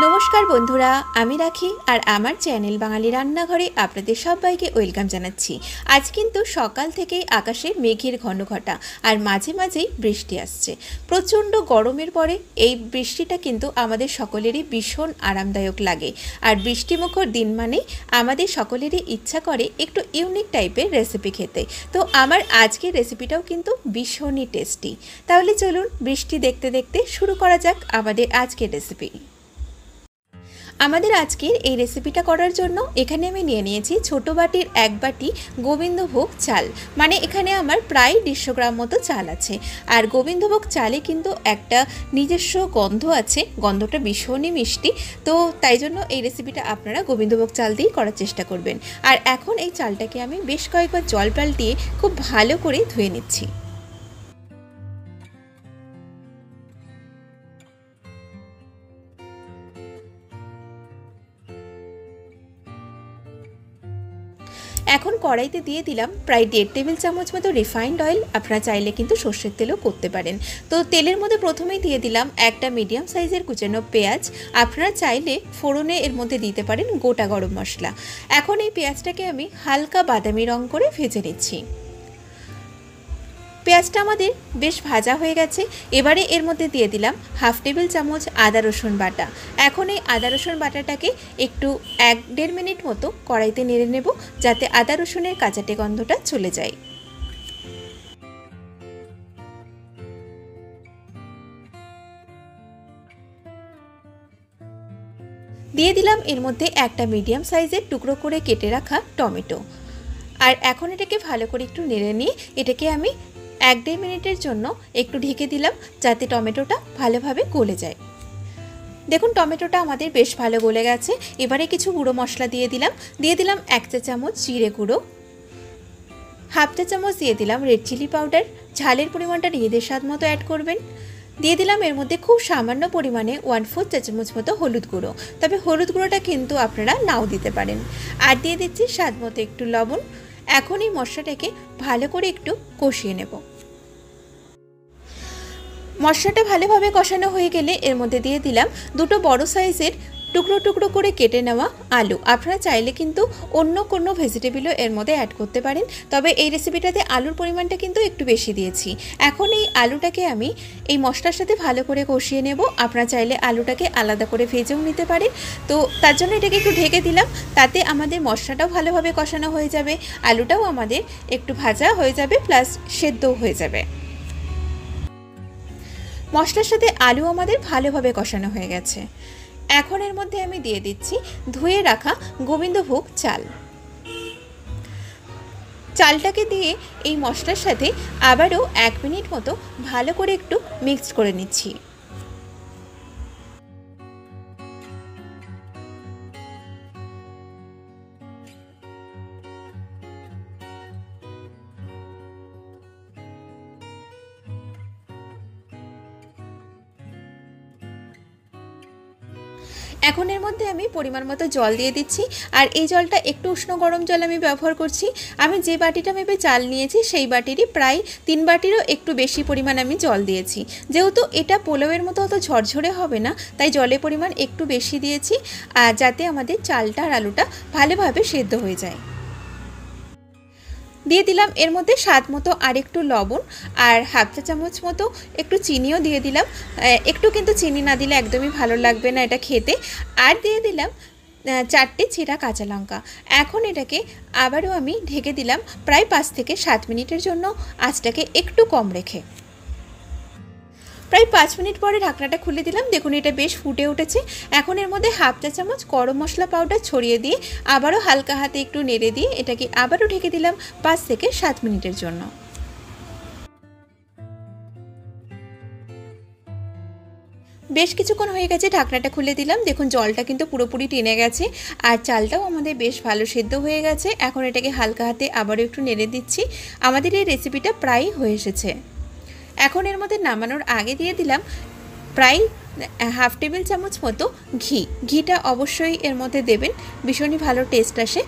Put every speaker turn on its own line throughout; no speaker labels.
नमस्कार बंधुरा आमी राखी और आमार चैनल बांगाली रान्नाघरे आपनादेर सबाइके वेलकाम जानाच्छि। आज किन्तु सकाल थेकेई आकाशे मेघेर घन घटा और माझे माझेई बृष्टि आसछे। प्रचंड गरमेर परे एई बृष्टिटा किन्तु आमादेर सकलेरई भीषण आरामदायक लागे और बृष्टिमुखर दिन मानेई आमादेर सकलेरई इच्छा करे एकटु इउनिक टाइपेर रेसिपि खेते। तो आमार आजकेर रेसिपिटाओ किन्तु भीषणई टेस्टी। ताहले चलुन बृष्टि देखते देखते शुरू करा जाक आमादेर आजकेर रेसिपि। आमादेर आजकेर এই রেসিপিটা করার জন্য এখানে আমি নিয়ে নিয়েছি ছোট বাটির এক বাটি গোবিন্দভোগ চাল, মানে এখানে আমার প্রায় 150 গ্রাম মতো চাল আছে। আর গোবিন্দভোগ চালে কিন্তু একটা নিজস্ব গন্ধ আছে, গন্ধটা ভীষণই মিষ্টি। তো তাই জন্য এই রেসিপিটা আপনারা গোবিন্দভোগ চাল দিয়েই করার চেষ্টা করবেন। আর এখন এই চালটাকে আমি বেশ কয়েকবার জল পাল্টিয়ে খুব ভালো করে ধুয়ে নিচ্ছি। এখন কড়াইতে দিয়ে দিলাম প্রায় 1.5 টেবিল চামচ মতো রিফাইন্ড অয়েল। আপনারা চাইলে কিন্তু সরষের তেলও করতে পারেন। তো তেলের মধ্যে প্রথমেই দিয়ে দিলাম একটা মিডিয়াম সাইজের কুচানো পেঁয়াজ। আপনারা চাইলে ফোড়নে এর মধ্যে দিতে পারেন গোটা গরম মশলা। এখন এই পেঁয়াজটাকে আমি হালকা বাদামি রং করে ভেজে নিচ্ছি। পেঁয়াজটা আমাদের বেশ ভাজা হয়ে গেছে। এবারে এর মধ্যে দিয়ে দিলাম 1/2 টেবিল চামচ আদা রসুন বাটা। এখন এই আদা রসুন বাটাটাকে একটু 1-1.5 মিনিট মতো কড়াইতে নেড়ে নেব, যাতে আদা রসুনের কাঁচাটে গন্ধটা চলে যায়। দিয়ে দিলাম এর মধ্যে একটা মিডিয়াম সাইজের টুকরো করে কেটে রাখা টমেটো। আর এখন এটাকে ভালো করে একটু নেড়ে নিয়ে এটাকে আমি 1-1.5 মিনিটের জন্য একটু ঢেকে দিলাম, যাতে টমেটোটা ভালোভাবে গলে যায়। দেখুন টমেটোটা আমাদের বেশ ভালো গলে গেছে। এবারে কিছু গুঁড়ো মশলা দিয়ে দিলাম 1 চা চামচ জিরে গুঁড়ো, 1/2 চা চামচ দিয়ে দিলাম রেড চিলি পাউডার। ঝালের পরিমাণটা নিজেদের স্বাদ মতো অ্যাড করবেন। দিয়ে দিলাম এর মধ্যে খুব সামান্য পরিমাণে 1/4 চা চামচ মতো হলুদ গুঁড়ো, তবে হলুদ গুঁড়োটা কিন্তু আপনারা নাও দিতে পারেন। আর দিয়ে দিচ্ছি স্বাদ মতো একটু লবণ। এখন এই মশলাটাকে ভালো করে একটু কষিয়ে নেব। মশলাটা ভালোভাবে কষানো হয়ে গেলে এর মধ্যে দিয়ে দিলাম 2টো বড় সাইজের টুকরো টুকরো করে কেটে নেওয়া আলু। আপনারা চাইলে কিন্তু অন্য কোনো ভেজিটেবলও এর মধ্যে অ্যাড করতে পারেন, তবে এই রেসিপিটাতে আলুর পরিমাণটা কিন্তু একটু বেশি দিয়েছি। এখন এই আলুটাকে আমি এই মশলার সাথে ভালো করে কষিয়ে নেব। আপনারা চাইলে আলুটাকে আলাদা করে ভেজেও নিতে পারেন। তো তার জন্য এটাকে একটু ঢেকে দিলাম, তাতে আমাদের মশলাটাও ভালোভাবে কষানো হয়ে যাবে, আলুটাও আমাদের একটু ভাজা হয়ে যাবে, প্লাস সেদ্ধও হয়ে যাবে। মশলার সাথে আলু আমাদের ভালোভাবে কষানো হয়ে গেছে। এখন এর মধ্যে আমি দিয়ে দিচ্ছি ধুয়ে রাখা গোবিন্দভোগ চাল। চালটাকে দিয়ে এই মশলার সাথে আবারও 1 মিনিট মতো ভালো করে একটু মিক্সড করে নিচ্ছি। এখন এর মধ্যে আমি পরিমাণ মতো জল দিয়ে দিচ্ছি। আর এই জলটা একটু উষ্ণ গরম জল আমি ব্যবহার করছি। আমি যে বাটিটা মেপে চাল নিয়েছি সেই বাটিরই প্রায় 3 বাটিরও একটু বেশি পরিমাণ আমি জল দিয়েছি। যেহেতু এটা পোলাওয়ের মতো অত ঝরঝরে হবে না, তাই জলের পরিমাণ একটু বেশি দিয়েছি, আর যাতে আমাদের চালটা আর আলুটা ভালোভাবে সেদ্ধ হয়ে যায়। দিয়ে দিলাম এর মধ্যে স্বাদ মতো আর একটু লবণ, আর 1/2 চা চামচ মতো একটু চিনিও দিয়ে দিলাম। একটু কিন্তু চিনি না দিলে একদমই ভালো লাগবে না এটা খেতে। আর দিয়ে দিলাম 4টে ছেঁড়া কাঁচা লঙ্কা। এখন এটাকে আবারও আমি ঢেকে দিলাম প্রায় 5 থেকে 7 মিনিটের জন্য, আঁচটাকে একটু কম রেখে। প্রায় 5 মিনিট পরে ঢাকনাটা খুলে দিলাম। দেখুন এটা বেশ ফুটে উঠেছে। এখন এর মধ্যে 1/2 চা চামচ গরম মশলা পাউডার ছড়িয়ে দিয়ে আবারও হালকা হাতে একটু নেড়ে দিয়ে এটাকে আবারও ঢেকে দিলাম 5 থেকে 7 মিনিটের জন্য। বেশ কিছুক্ষণ হয়ে গেছে, ঢাকনাটা খুলে দিলাম। দেখুন জলটা কিন্তু পুরোপুরি টেনে গেছে আর চালটাও আমাদের বেশ ভালো সেদ্ধ হয়ে গেছে। এখন এটাকে হালকা হাতে আবারও একটু নেড়ে দিচ্ছি। আমাদের এই রেসিপিটা প্রায় হয়ে এসেছে। এখন এর মধ্যে নামানোর আগে দিয়ে দিলাম প্রায় 1/2 টেবিল চামচ মতো ঘি। ঘিটা অবশ্যই এর মধ্যে দেবেন, ভীষণই ভালো টেস্ট আসে।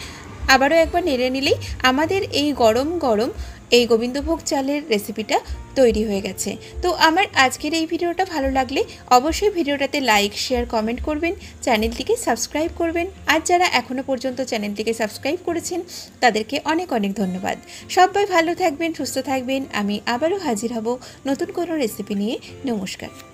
আবারও একবার নেড়ে নিলেই আমাদের এই গরম গরম এই গোবিন্দভোগ চালের রেসিপিটা তৈরি হয়ে গেছে। তো আমার আজকের এই ভিডিওটা ভালো লাগলে অবশ্যই ভিডিওটাতে লাইক, শেয়ার, কমেন্ট করবেন, চ্যানেলটিকে সাবস্ক্রাইব করবেন। আর যারা এখনও পর্যন্ত চ্যানেলটিকে সাবস্ক্রাইব করেছেন তাদেরকে অনেক অনেক ধন্যবাদ। সবাই ভালো থাকবেন, সুস্থ থাকবেন। আমি আবারও হাজির হব নতুন কোনো রেসিপি নিয়ে। নমস্কার।